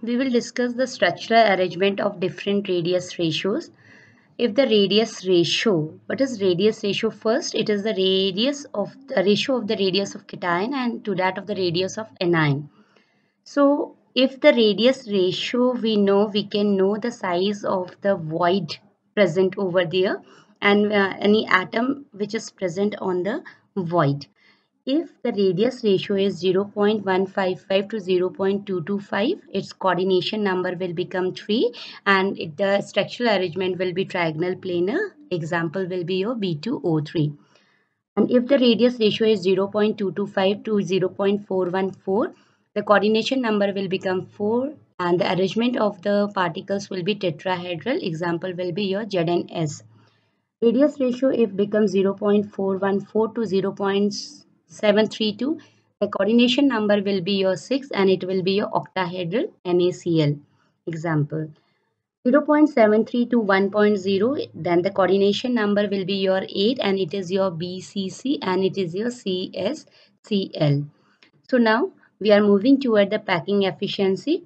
we will discuss the structural arrangement of different radius ratios. If the radius ratio, what is radius ratio? First, it is the ratio of the radius of cation and to that of the radius of anion. So if the radius ratio we know, we can know the size of the void present over there and any atom which is present on the void. If the radius ratio is 0.155 to 0.225, its coordination number will become 3 and the structural arrangement will be trigonal planar. Example will be your B2O3. And if the radius ratio is 0.225 to 0.414, the coordination number will become 4 and the arrangement of the particles will be tetrahedral. Example will be your ZnS. Radius ratio if becomes 0.414 to 0.732, the coordination number will be your 6 and it will be your octahedral NaCl. Example 0.73 to 1.0, then the coordination number will be your 8 and it is your BCC and it is your CSCl. So now we are moving toward the packing efficiency.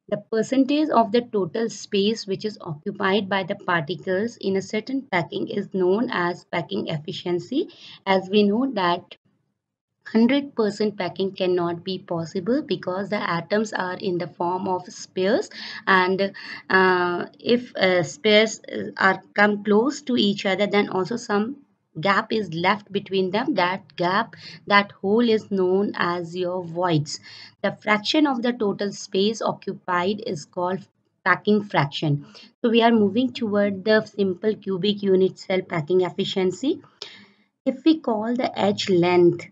The percentage of the total space which is occupied by the particles in a certain packing is known as packing efficiency. As we know that 100% packing cannot be possible because the atoms are in the form of spheres, and if spheres are come close to each other, then also some gap is left between them. That gap, that hole is known as your voids. The fraction of the total space occupied is called packing fraction. So we are moving toward the simple cubic unit cell packing efficiency. If we call the edge length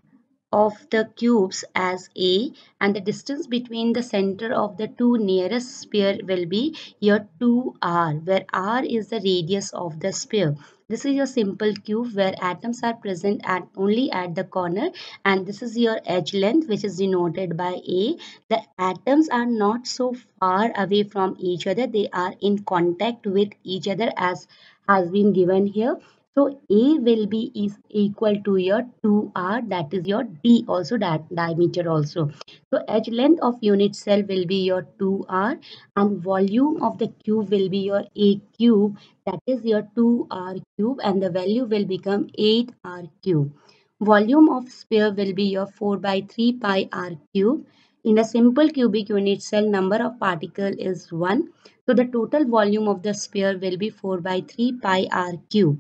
of the cubes as A and the distance between the center of the two nearest sphere will be your 2r, where r is the radius of the sphere. This is your simple cube where atoms are present at only at the corner, and this is your edge length which is denoted by A. The atoms are not so far away from each other, they are in contact with each other as has been given here. So A will be is equal to your 2r, that is your D also, that diameter also. So edge length of unit cell will be your 2r and volume of the cube will be your A cube, that is your 2r cube, and the value will become 8r cube. Volume of sphere will be your 4 by 3 pi r cube. In a simple cubic unit cell, number of particle is 1. So the total volume of the sphere will be 4 by 3 pi r cube.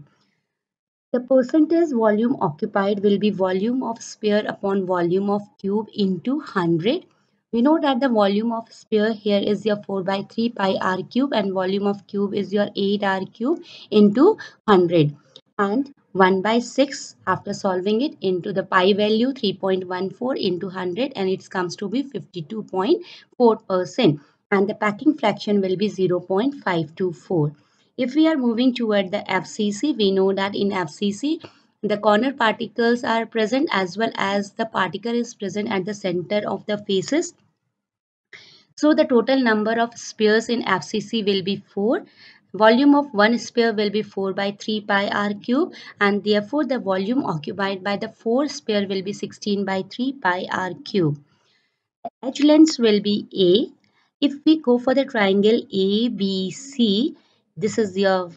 The percentage volume occupied will be volume of sphere upon volume of cube into 100. We know that the volume of sphere here is your 4 by 3 pi r cube and volume of cube is your 8r cube into 100. And 1 by 6 after solving it into the pi value 3.14 into 100 and it comes to be 52.4%. And the packing fraction will be 0.524. If we are moving toward the FCC, we know that in FCC, the corner particles are present as well as the particle is present at the center of the faces. So the total number of spheres in FCC will be 4. Volume of one sphere will be 4 by 3 pi r cube, and therefore the volume occupied by the 4 sphere will be 16 by 3 pi r cube. Edge lengths will be A. If we go for the triangle ABC, this is your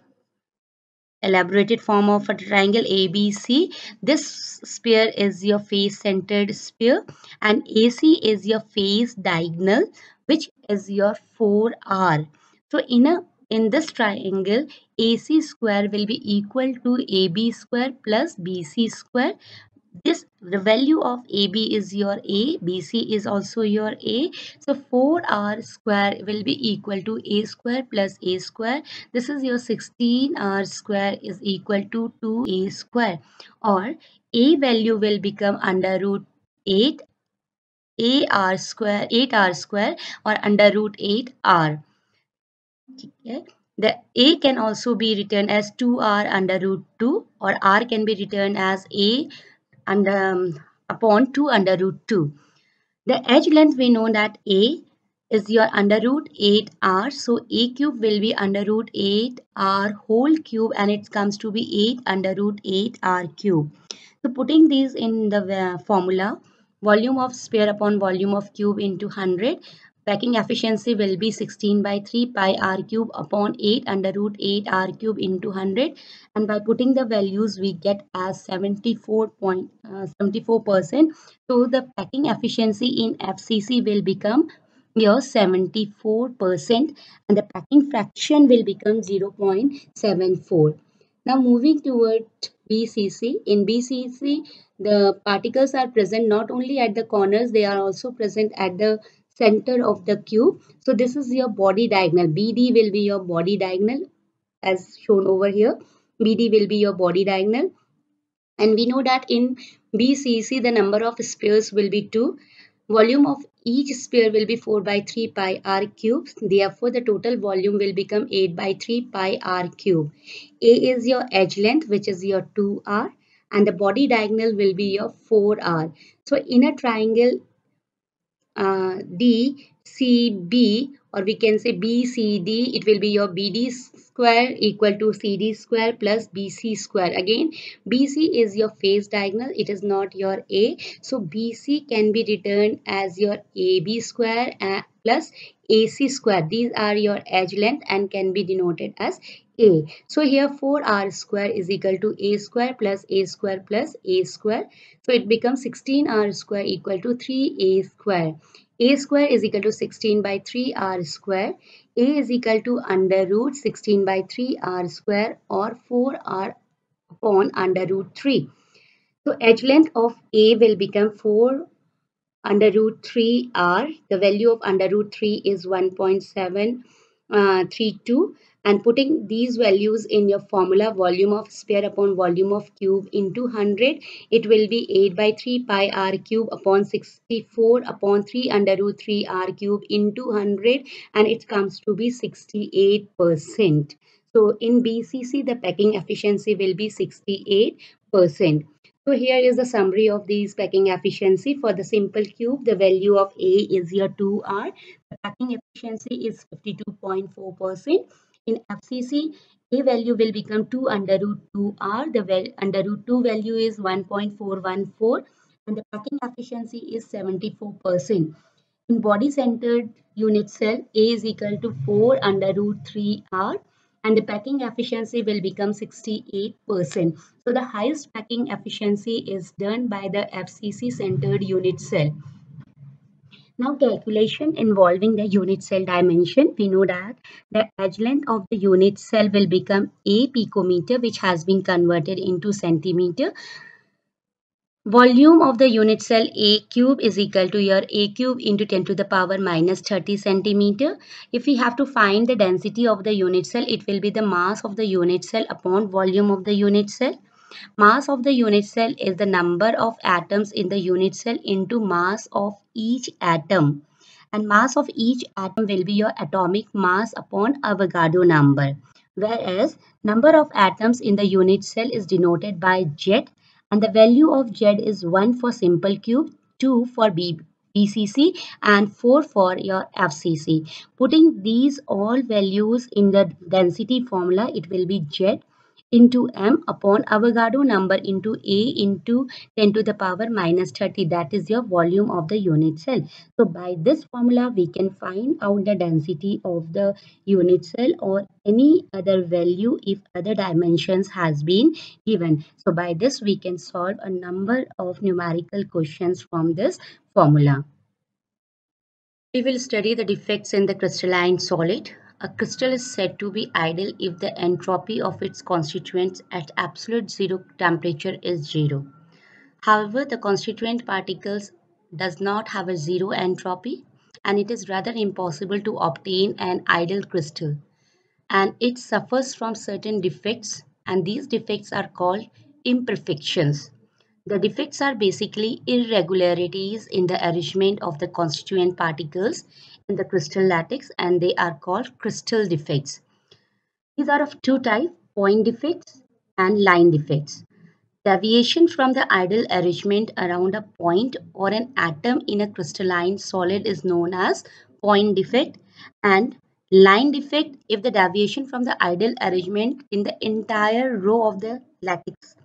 elaborated form of a triangle ABC. This sphere is your face centered sphere and AC is your face diagonal, which is your 4R. So in this triangle, AC square will be equal to AB square plus BC square. The value of AB is your A, BC is also your A. So 4R square will be equal to A square plus A square. This is your 16R square is equal to 2A square, or A value will become under root 8 AR square, 8R square, or under root 8R. Okay. The A can also be written as 2R under root 2, or R can be written as A and upon 2 under root 2. The edge length, we know that A is your under root 8r. So A cube will be under root 8r whole cube and it comes to be 8 under root 8r cube. So putting these in the formula, volume of sphere upon volume of cube into 100. packing efficiency will be 16 by 3 pi r cube upon 8 under root 8 r cube into 100, and by putting the values we get as 74%. So the packing efficiency in FCC will become your 74%, and the packing fraction will become 0.74. Now moving toward BCC. In BCC, the particles are present not only at the corners, they are also present at the center of the cube. So this is your body diagonal. BD will be your body diagonal as shown over here. BD will be your body diagonal. And we know that in BCC, the number of spheres will be 2. Volume of each sphere will be 4 by 3 pi r cube. Therefore, the total volume will become 8 by 3 pi r cube. A is your edge length, which is your 2r, and the body diagonal will be your 4r. So, in a triangle DCB, or we can say BCD, it will be your BD square equal to CD square plus BC square. Again, BC is your phase diagonal, it is not your A. So BC can be written as your AB square plus AC square. These are your edge length and can be denoted as A. So here 4R square is equal to A square plus A square plus A square. So it becomes 16R square equal to 3A square. A square is equal to 16 by 3R square. A is equal to under root 16 by 3R square, or 4R upon under root 3. So edge length of A will become 4 under root 3r. The value of under root 3 is 1.732, and putting these values in your formula, volume of sphere upon volume of cube into 100, it will be 8 by 3 pi r cube upon 64 upon 3 under root 3 r cube into 100, and it comes to be 68%. So in BCC, the packing efficiency will be 68%. So here is the summary of these packing efficiency. For the simple cube, the value of A is your 2R. The packing efficiency is 52.4%. In FCC, A value will become 2 under root 2R. The under root 2 value is 1.414, and the packing efficiency is 74%. In body-centered unit cell, A is equal to 4 under root 3R, and the packing efficiency will become 68%. So the highest packing efficiency is done by the FCC centered unit cell. Now calculation involving the unit cell dimension. We know that the edge length of the unit cell will become A picometer, which has been converted into centimeter. Volume of the unit cell A cube is equal to your A cube into 10 to the power minus 30 centimeter. If we have to find the density of the unit cell, it will be the mass of the unit cell upon volume of the unit cell. Mass of the unit cell is the number of atoms in the unit cell into mass of each atom. And mass of each atom will be your atomic mass upon Avogadro number. Whereas number of atoms in the unit cell is denoted by Z, and the value of Z is 1 for simple cube, 2 for BCC, and 4 for your FCC. Putting these all values in the density formula, it will be Z into M upon Avogadro number into A into 10 to the power minus 30. That is your volume of the unit cell. So by this formula, we can find out the density of the unit cell or any other value if other dimensions has been given. So by this, we can solve a number of numerical questions from this formula. We will study the defects in the crystalline solid. A crystal is said to be ideal if the entropy of its constituents at absolute zero temperature is 0. However, the constituent particles does not have a zero entropy, and it is rather impossible to obtain an ideal crystal, and it suffers from certain defects, and these defects are called imperfections. The defects are basically irregularities in the arrangement of the constituent particles in the crystal lattice, and they are called crystal defects. These are of two types, point defects and line defects. Deviation from the ideal arrangement around a point or an atom in a crystalline solid is known as point defect, and line defect if the deviation from the ideal arrangement in the entire row of the lattice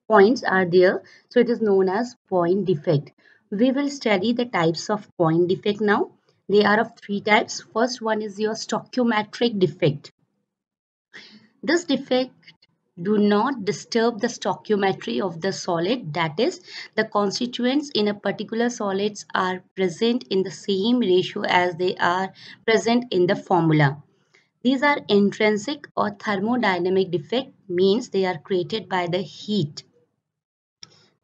points are there, so it is known as point defect. We will study the types of point defect now. They are of three types. First one is your stoichiometric defect. This defect do not disturb the stoichiometry of the solid, that is, the constituents in a particular solids are present in the same ratio as they are present in the formula. These are intrinsic or thermodynamic defect, means they are created by the heat.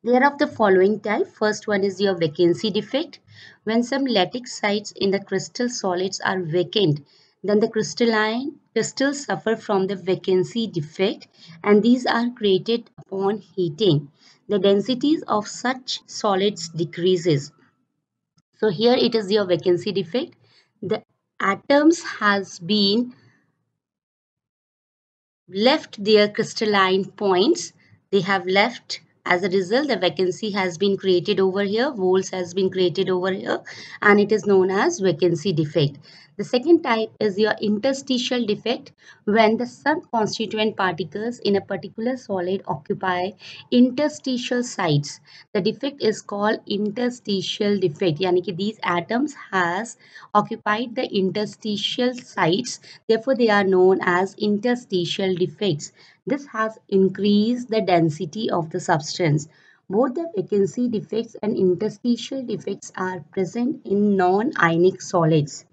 They are of the following type. First one is your vacancy defect. When some lattice sites in the crystal solids are vacant, then the crystals suffer from the vacancy defect, and these are created upon heating. The densities of such solids decreases. So here it is your vacancy defect. The atoms has been left their crystalline points. They have left. As a result, the vacancy has been created over here, holes has been created over here, and it is known as vacancy defect. The second type is your interstitial defect, when the some constituent particles in a particular solid occupy interstitial sites. The defect is called interstitial defect. Yani ki these atoms has occupied the interstitial sites, therefore they are known as interstitial defects. This has increased the density of the substance. Both the vacancy defects and interstitial defects are present in non-ionic solids.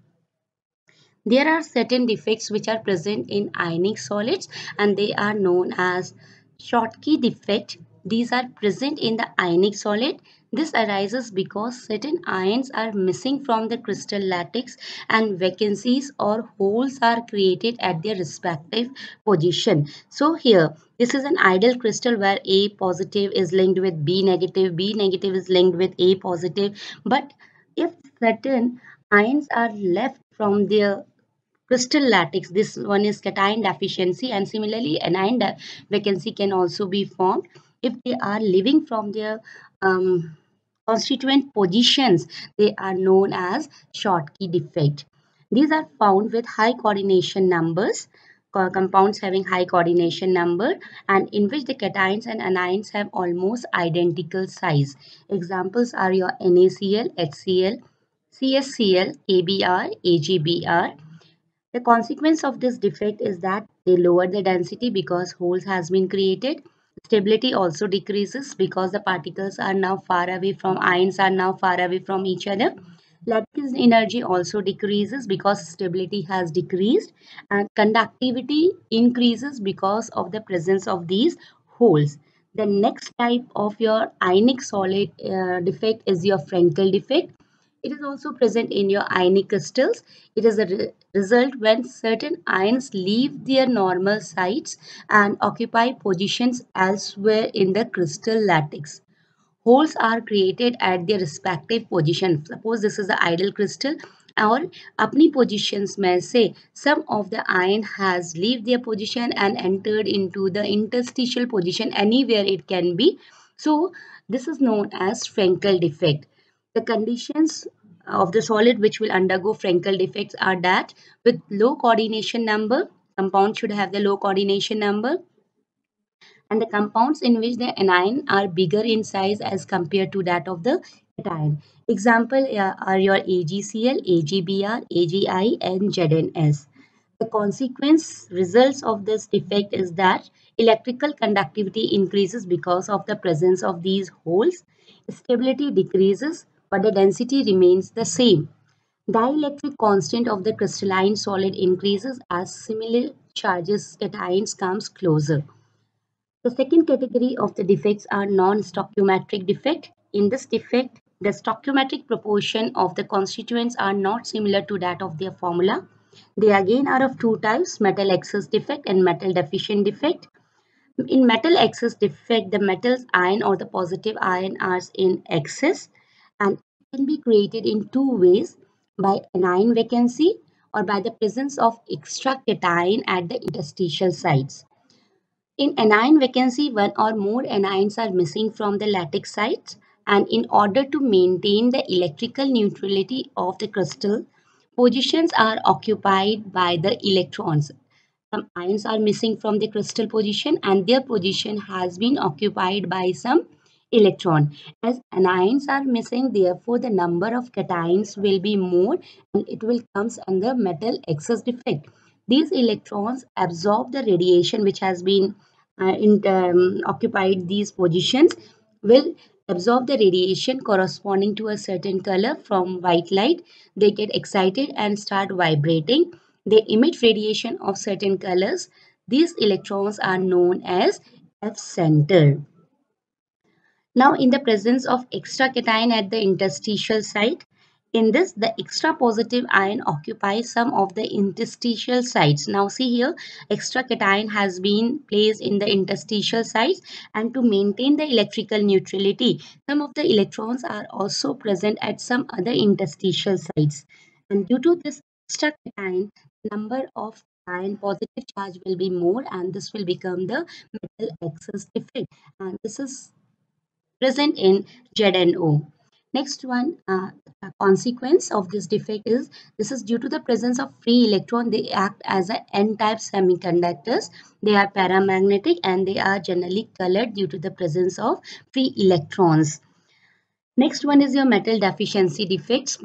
There are certain defects which are present in ionic solids, and they are known as Schottky defect. These are present in the ionic solid. This arises because certain ions are missing from the crystal lattice and vacancies or holes are created at their respective position. So here, this is an ideal crystal where A positive is linked with B negative, B negative is linked with A positive. But if certain ions are left from their crystal lattice, this one is cation deficiency, and similarly anion vacancy can also be formed if they are living from their constituent positions. They are known as Schottky defect. These are found with high coordination numbers, compounds having high coordination number, and in which the cations and anions have almost identical size. Examples are your NaCl, HCl, CSCl, KBr, AgBr. The consequence of this defect is that they lower the density because holes has been created. Stability also decreases because the particles are now far away from ions are now far away from each other. Lattice energy also decreases because stability has decreased, and conductivity increases because of the presence of these holes. The next type of your ionic solid defect is your Frenkel defect. It is also present in your ionic crystals. It is a result when certain ions leave their normal sites and occupy positions elsewhere in the crystal lattice. Holes are created at their respective position. Suppose this is the ideal crystal, और अपनी positions में से some of the ion has leave their position and entered into the interstitial position, anywhere it can be. So this is known as Frenkel defect. The conditions of the solid which will undergo Frenkel defects are that with low coordination number, compound should have the low coordination number, and the compounds in which the anion are bigger in size as compared to that of the cation. Example are your AgCl, AgBr, AgI, and ZnS. The consequence results of this defect is that electrical conductivity increases because of the presence of these holes. Stability decreases, but the density remains the same. Dielectric constant of the crystalline solid increases as similar charges cations comes closer. The second category of the defects are non-stoichiometric defect. In this defect, the stoichiometric proportion of the constituents are not similar to that of their formula. They again are of two types, metal excess defect and metal deficient defect. In metal excess defect, the metal's ion or the positive ion are in excess, and it can be created in two ways, by anion vacancy or by the presence of extra cation at the interstitial sites. In anion vacancy, one or more anions are missing from the lattice sites, and in order to maintain the electrical neutrality of the crystal, positions are occupied by the electrons. Some ions are missing from the crystal position and their position has been occupied by some electron. As anions are missing, therefore the number of cations will be more and it will comes under metal excess defect. These electrons absorb the radiation which has been occupied these positions, will absorb the radiation corresponding to a certain color from white light. They get excited and start vibrating. They emit radiation of certain colors. These electrons are known as F center. Now, in the presence of extra cation at the interstitial site, in this, the extra positive ion occupies some of the interstitial sites. Now, see here, extra cation has been placed in the interstitial sites, and to maintain the electrical neutrality, some of the electrons are also present at some other interstitial sites. And due to this extra cation, number of cation positive charge will be more, and this will become the metal excess defect. And this is present in ZNO. Next one, a consequence of this defect is this is due to the presence of free electron. They act as a N-type semiconductors. They are paramagnetic and they are generally colored due to the presence of free electrons. Next one is your metal deficiency defects.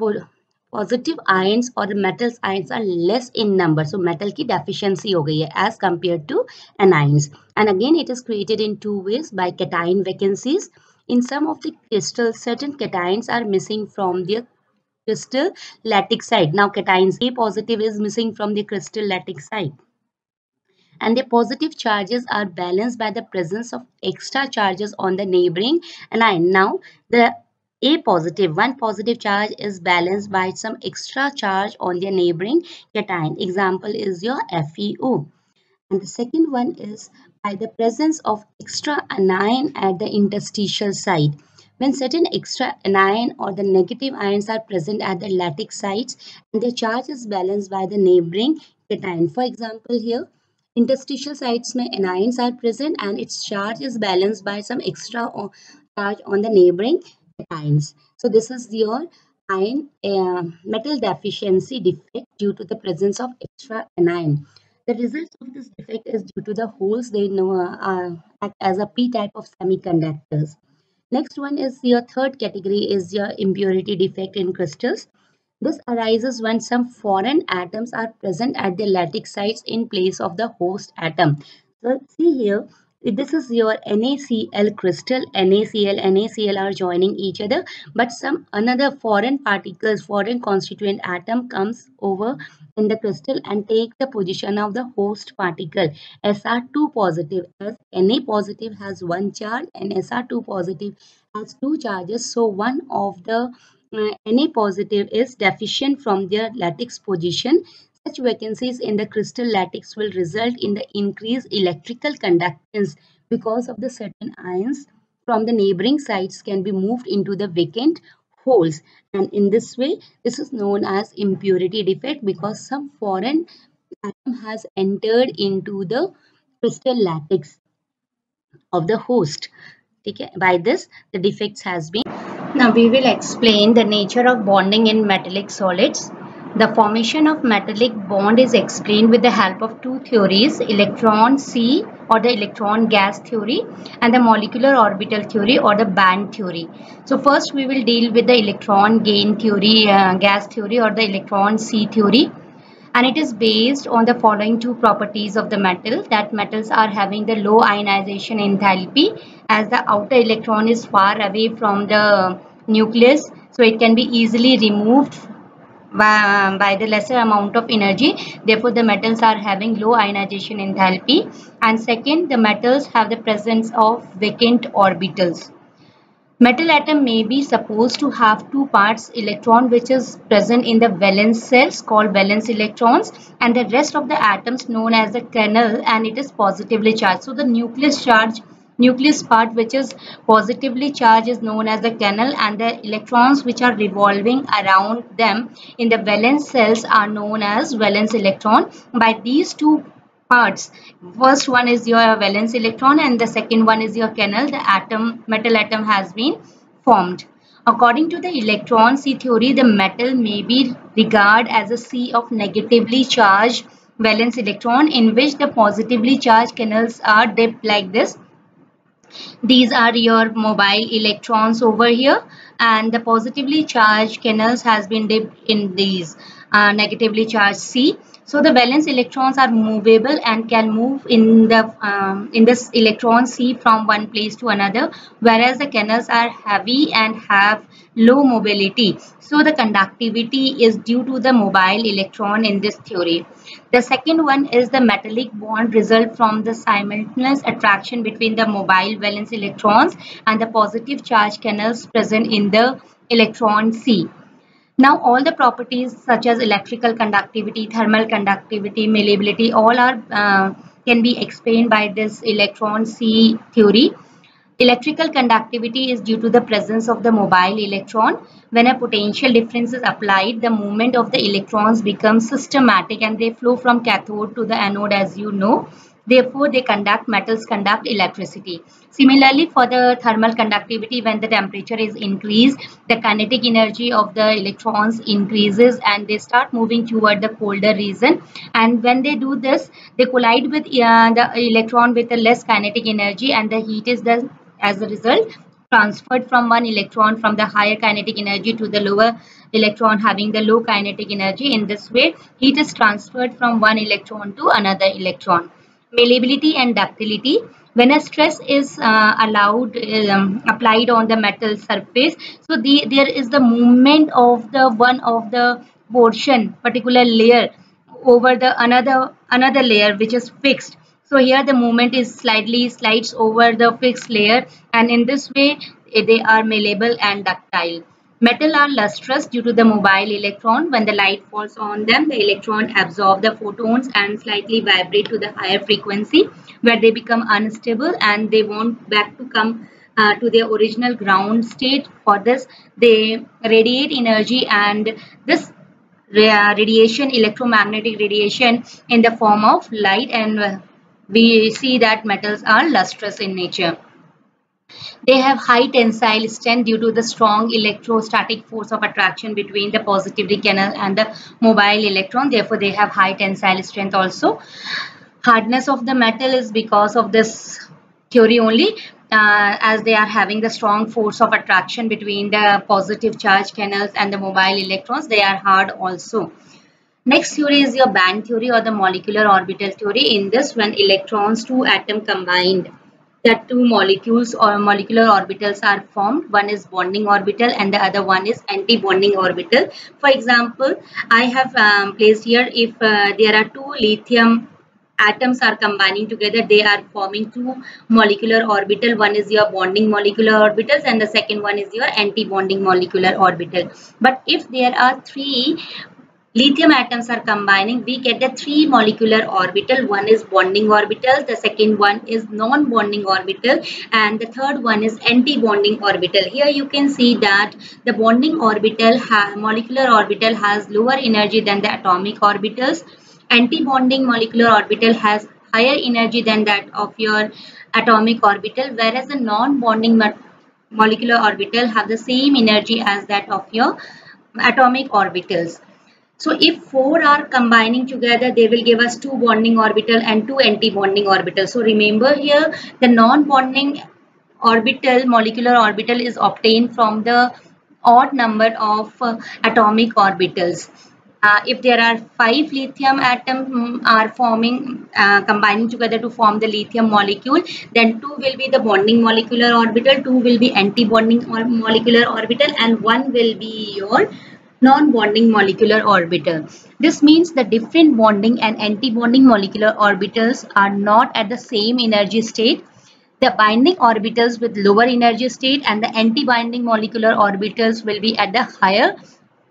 Positive ions or metals ions are less in number. So metal की deficiency हो गई है as compared to anions. And again it is created in two ways by cation vacancies. In some of the crystals, certain cations are missing from their crystal lattice site. Now cations A positive is missing from the crystal lattice site. And the positive charges are balanced by the presence of extra charges on the neighboring anion. Now the A positive, one positive charge is balanced by some extra charge on the neighboring cation. Example is your FeO. And the second one is by the presence of extra anion at the interstitial site. When certain extra anion or the negative ions are present at the lattice sites and their charge is balanced by the neighboring cation. For example, here interstitial sites में anions are present and its charge is balanced by some extra charge on the neighboring cations. So this is your ion metal deficiency defect due to the presence of extra anion. The result of this defect is due to the holes they act as a p-type of semiconductors. Next one is your third category is your impurity defect in crystals. This arises when some foreign atoms are present at the lattice sites in place of the host atom. So see here, this is your NaCl crystal. NaCl are joining each other, but some another foreign particles, foreign constituent atom comes over in the crystal and take the position of the host particle. Sr2 positive, as Na positive has one charge and Sr2 positive has two charges. So one of the Na positive is deficient from their lattice position. Such vacancies in the crystal lattice will result in the increased electrical conductance because of the certain ions from the neighboring sites can be moved into the vacant holes, and in this way this is known as impurity defect because some foreign atom has entered into the crystal lattice of the host. Okay, by this the defects has been. Now we will explain the nature of bonding in metallic solids. The formation of metallic bond is explained with the help of two theories, electron C or the electron gas theory and the molecular orbital theory or the band theory. So first we will deal with the electron gain theory, gas theory or the electron C theory. And it is based on the following two properties of the metal, that metals are having the low ionization enthalpy as the outer electron is far away from the nucleus, so it can be easily removed by the lesser amount of energy. Therefore the metals are having low ionization enthalpy. And second, the metals have the presence of vacant orbitals. Metal atom may be supposed to have two parts, electron which is present in the valence cells called valence electrons and the rest of the atoms known as the kernel, and it is positively charged. So the nucleus part which is positively charged is known as the kernel, and the electrons which are revolving around them in the valence cells are known as valence electron. By these two parts, first one is your valence electron and the second one is your kernel, the metal atom has been formed. According to the electron C theory, the metal may be regarded as a sea of negatively charged valence electron in which the positively charged kernels are dipped like this. These are your mobile electrons over here, and the positively charged kernels has been dipped in these negatively charged C. So the valence electrons are movable and can move in this electron C from one place to another, whereas the kernels are heavy and have low mobility. So the conductivity is due to the mobile electron in this theory. The second one is the metallic bond result from the simultaneous attraction between the mobile valence electrons and the positive charge kernels present in the electron C. Now, all the properties such as electrical conductivity, thermal conductivity, malleability, all are can be explained by this electron C theory. Electrical conductivity is due to the presence of the mobile electron. When a potential difference is applied, the movement of the electrons becomes systematic and they flow from cathode to the anode, as you know. Therefore, they conduct, metals conduct electricity. Similarly, for the thermal conductivity, when the temperature is increased, the kinetic energy of the electrons increases and they start moving toward the colder region. And when they do this, they collide with the electron with a less kinetic energy, and the heat is the as a result transferred from one electron from the higher kinetic energy to the lower electron having the low kinetic energy. In this way, heat is transferred from one electron to another electron. Malleability and ductility. When a stress is applied on the metal surface, so there is the movement of the one of the portion particular layer over the another layer which is fixed. So here the movement is slightly slides over the fixed layer, and in this way they are malleable and ductile. Metal are lustrous due to the mobile electron. When the light falls on them, the electron absorb the photons and slightly vibrate to the higher frequency, where they become unstable and they want back to come to their original ground state. For this, they radiate energy, and this radiation, electromagnetic radiation, in the form of light, and we see that metals are lustrous in nature. They have high tensile strength due to the strong electrostatic force of attraction between the positively kernel and the mobile electron. Therefore, they have high tensile strength also. Hardness of the metal is because of this theory only, as they are having the strong force of attraction between the positive charge kernels and the mobile electrons. They are hard also. Next theory is your band theory or the molecular orbital theory. In this, when electrons, two atoms combined, that two molecules or molecular orbitals are formed. One is bonding orbital and the other one is anti-bonding orbital. For example, I have placed here, if there are two lithium atoms are combining together, they are forming two molecular orbital. One is your bonding molecular orbitals and the second one is your anti-bonding molecular orbital. But if there are three lithium atoms are combining, we get the three molecular orbital. One is bonding orbital, the second one is non-bonding orbital, and the third one is anti-bonding orbital. Here you can see that the bonding orbital molecular orbital has lower energy than the atomic orbitals. Anti-bonding molecular orbital has higher energy than that of your atomic orbital, whereas the non-bonding molecular orbital have the same energy as that of your atomic orbitals. So if four are combining together, they will give us two bonding orbital and two anti-bonding orbital. So remember here, the non-bonding orbital, molecular orbital, is obtained from the odd number of atomic orbitals. If there are five lithium atoms are forming, combining together to form the lithium molecule, then two will be the bonding molecular orbital, two will be anti-bonding molecular orbital, and one will be your non-bonding molecular orbital. This means the different bonding and anti-bonding molecular orbitals are not at the same energy state. The binding orbitals with lower energy state and the anti-binding molecular orbitals will be at the higher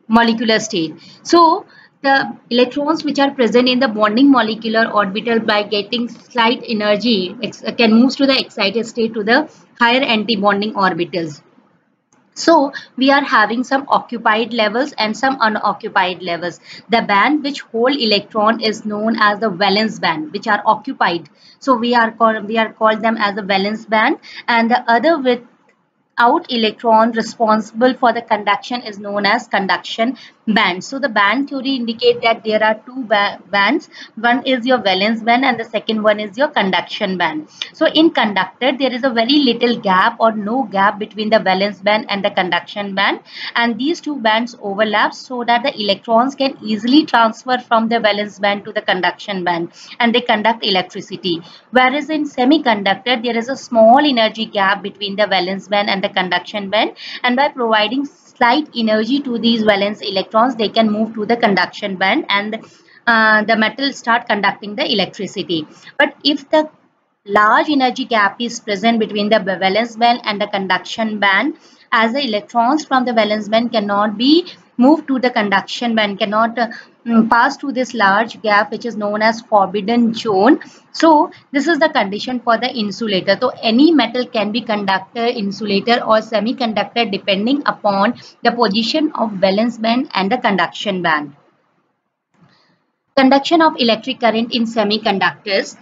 molecular state. So the electrons which are present in the bonding molecular orbital, by getting slight energy, can move to the excited state to the higher anti-bonding orbitals. So we are having some occupied levels and some unoccupied levels. The band which hold electron is known as the valence band, which are occupied. So we are called them as the valence band, and the other with out electron responsible for the conduction is known as conduction band. So the band theory indicates that there are two bands. One is your valence band and the second one is your conduction band. So in conductor, there is a very little gap or no gap between the valence band and the conduction band, and these two bands overlap so that the electrons can easily transfer from the valence band to the conduction band and they conduct electricity. Whereas in semiconductor, there is a small energy gap between the valence band and the conduction band, and by providing slight energy to these valence electrons, they can move to the conduction band and the metal start conducting the electricity. But if the large energy gap is present between the valence band and the conduction band, as the electrons from the valence band cannot be moved to the conduction band, cannot pass through this large gap, which is known as forbidden zone. So this is the condition for the insulator. So any metal can be conductor, insulator or semiconductor depending upon the position of valence band and the conduction band. Conduction of electric current in semiconductors.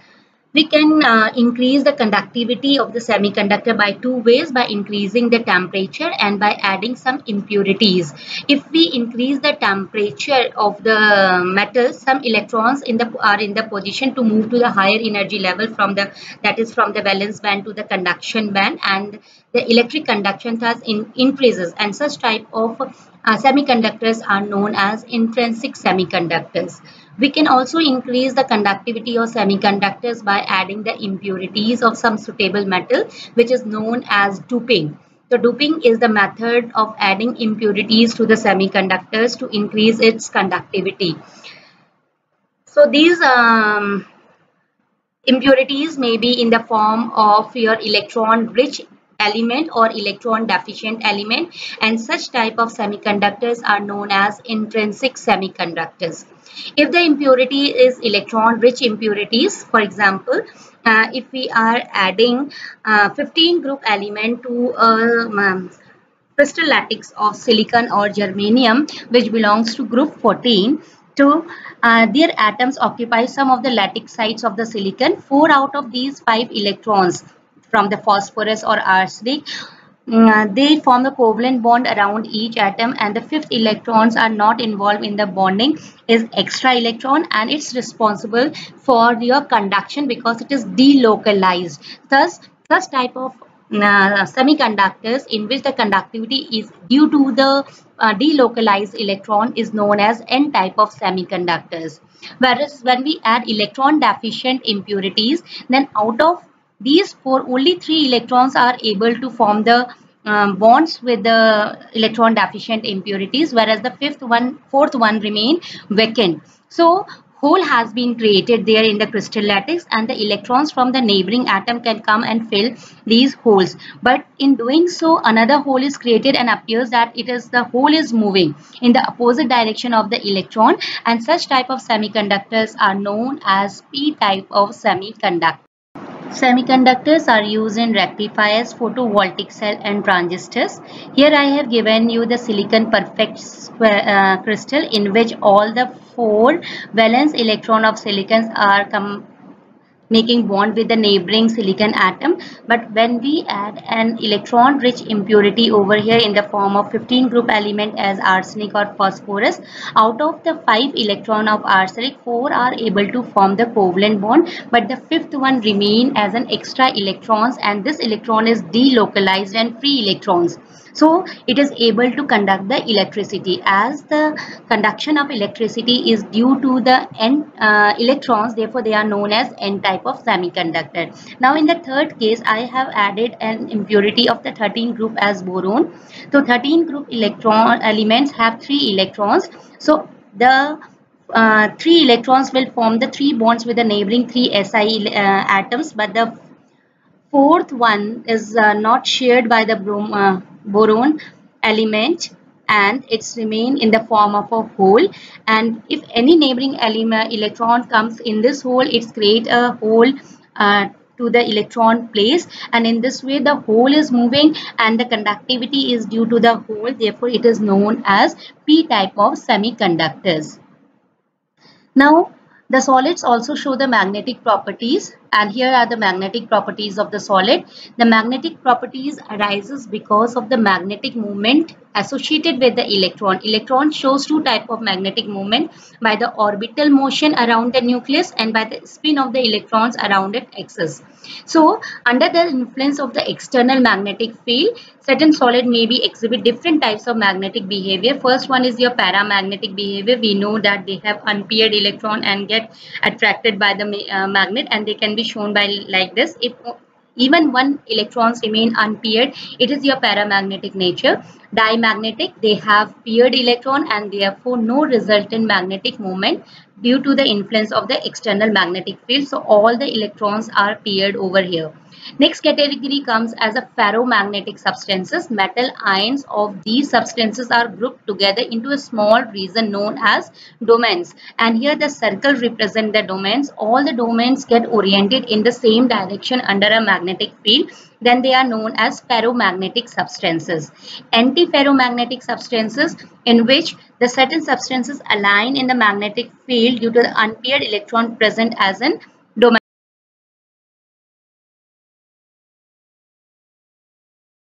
We can increase the conductivity of the semiconductor by two ways, by increasing the temperature and by adding some impurities. If we increase the temperature of the metal, some electrons are in the position to move to the higher energy level from the valence band to the conduction band, and the electric conduction thus increases, and such type of semiconductors are known as intrinsic semiconductors. We can also increase the conductivity of semiconductors by adding the impurities of some suitable metal, which is known as doping. So doping is the method of adding impurities to the semiconductors to increase its conductivity. So these impurities may be in the form of your electron-rich element or electron deficient element, and such type of semiconductors are known as intrinsic semiconductors. If the impurity is electron rich impurities, for example, if we are adding 15 group element to a crystal lattice of silicon or germanium, which belongs to group 14, to their atoms occupy some of the lattice sites of the silicon. 4 out of these 5 electrons from the phosphorus or arsenic, they form a covalent bond around each atom, and the 5th electrons are not involved in the bonding, is extra electron, and it's responsible for your conduction because it is delocalized. Thus, such type of semiconductors in which the conductivity is due to the delocalized electron is known as N type of semiconductors. Whereas when we add electron deficient impurities, then out of these 4, only 3 electrons are able to form the bonds with the electron deficient impurities, whereas the fourth one remain vacant. So hole has been created there in the crystal lattice, and the electrons from the neighboring atom can come and fill these holes. But in doing so, another hole is created and appears that the hole is moving in the opposite direction of the electron, and such type of semiconductors are known as P type of semiconductor. Semiconductors are used in rectifiers, photovoltaic cell and transistors. Here I have given you the silicon perfect crystal in which all the 4 valence electron of silicons are making bond with the neighboring silicon atom. But when we add an electron rich impurity over here in the form of 15 group element as arsenic or phosphorus, out of the 5 electron of arsenic, 4 are able to form the covalent bond, but the 5th one remain as an extra electrons, and this electron is delocalized and free electrons. So it is able to conduct the electricity. As the conduction of electricity is due to the N electrons, therefore they are known as N type of semiconductor. Now in the third case, I have added an impurity of the 13 group as boron. So 13 group electron elements have 3 electrons. So the 3 electrons will form the 3 bonds with the neighboring 3 Si atoms, but the 4th one is not shared by the boron element, and it's remain in the form of a hole. And if any neighboring electron comes in this hole, it's create a hole to the electron place, and in this way the hole is moving and the conductivity is due to the hole, therefore it is known as P type of semiconductors. Now the solids also show the magnetic properties. And here are the magnetic properties of the solid. The magnetic properties arises because of the magnetic moment associated with the electron. Electron shows two type of magnetic moment, by the orbital motion around the nucleus and by the spin of the electrons around its axis. So under the influence of the external magnetic field, certain solid may be exhibit different types of magnetic behavior. First one is your paramagnetic behavior. We know that they have unpaired electron and get attracted by the magnet, and they can be shown by like this. If even one electrons remain unpaired, it is your paramagnetic nature. Diamagnetic, they have paired electron and therefore no resultant magnetic moment due to the influence of the external magnetic field. So all the electrons are paired over here. Next category comes as a ferromagnetic substances. Metal ions of these substances are grouped together into a small region known as domains. And here the circle represent the domains. All the domains get oriented in the same direction under a magnetic field. Then they are known as ferromagnetic substances. Antiferromagnetic substances, in which the certain substances align in the magnetic field due to the unpaired electron present as in